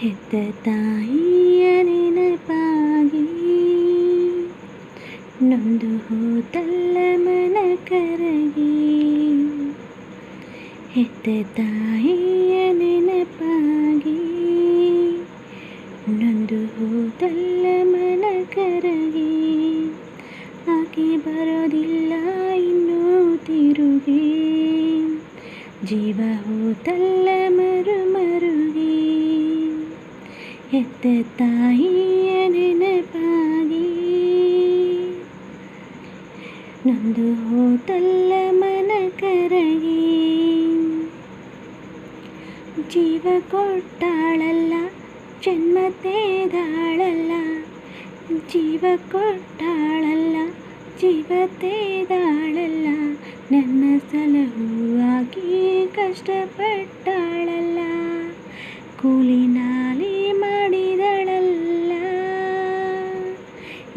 ಹೆತ್ತ ತಾಯಿಯ ನೆನಪಾಗಿ ನೊಂದು ಹೋತಲ್ಲ ಮನ ಕರಗಿ. ಹೆತ್ತ ತಾಯಿಯ ನೆನಪಾಗಿ ನೊಂದು ಹೋತಲ್ಲ ಮನ ಕರಗಿ. ಆಕೆ ಬರೋದಿಲ್ಲ ಇನ್ನೂ ತಿರುಗಿ, ಜೀವ ಹೋತಲ್ಲ ಮರುಗಿ. ಹೆತ್ತ ತಾಯಿಯ ನೆನಪಾಗಿ ನೊಂದು ಹೋತಲ್ಲ ಮನ ಕರಗಿ. ಜೀವ ಕೊಟ್ಟಾಳಲ್ಲ ಜನ್ಮ ತೇದಾಳಲ್ಲ, ಜೀವ ಕೊಟ್ಟಾಳಲ್ಲ ಜೀವ ತೇದಾಳಲ್ಲ. ನನ್ನ ಸಲಹುವಾಗಿ ಕಷ್ಟಪಟ್ಟಾಳಲ್ಲ, ಕೂಲಿ ನಾಲಿ ಮಾಡಿದಳಲ್ಲ.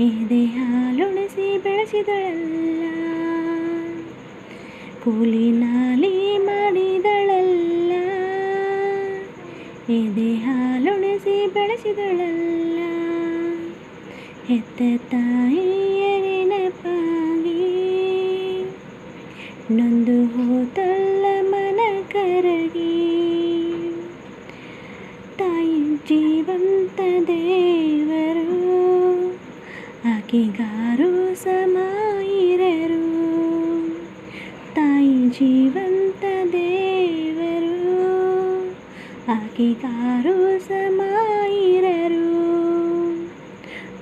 ಎದೆ ಹಾಲುಣಿಸಿ ಬೆಳೆಸಿದಳಲ್ಲ, ಕೂಲಿ ನಾಲಿ ಮಾಡಿದಳಲ್ಲ. ಎದೆ ಹಾಲುಣಿಸಿ ಬೆಳೆಸಿದಳಲ್ಲ. ಹೆತ್ತ ತಾಯಿಯ ನೆನಪಾಗಿ ನೊಂದು ಹೋತಲ್ಲ ಮನ ಕರಗಿ. ತಾಯಿ ಜೀವಂತ ದೇವರು, ಆಕೆಗಾರು ಸಮ ಇರರು. ತಾಯಿ ಜೀವಂತ ದೇವರು, ಆಕೆಗಾರು ಸಮ ಇರರು.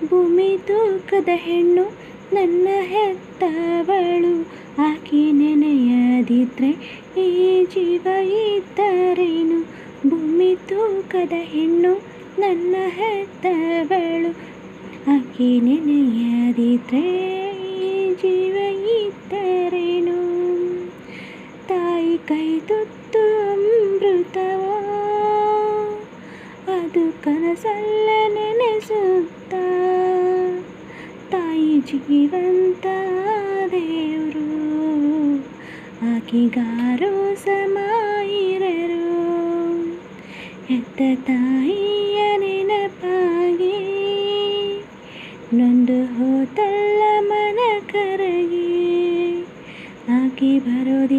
ಭೂಮಿ ತೂಕದ ಹೆಣ್ಣು ನನ್ನ ಹೆತ್ತವಳು, ಆಕೆ ನೆನೆಯದಿದ್ರೆ ಈ ಜೀವ ಇದ್ದರೇನು. ಭೂಮಿ ತೂಕದ ಹೆಣ್ಣು ನನ್ನ ಹೆತ್ತವಳು, ಆಕೆ ನೆನೆಯದಿದ್ರೆ ಈ ಜೀವ ಇದ್ದರೇನು. ತಾಯಿ ಕೈ ತುತ್ತು ಅಮೃತವೋ, ಅದು ಕನಸಲ್ಲ ನೆನೆಸುತ್ತ. ತಾಯಿ ಜೀವಂತ ದೇವರು, ಆಕೆಗಾರು ಸಮ ಇರರು. ಹೆತ್ತ ತಾಯಿಯ ನೆನಪಾಗಿ ನೊಂದು ಹೋತಲ್ಲ ಮನ ಕರಗಿ. ಆಕೆ ಬರೋದಿ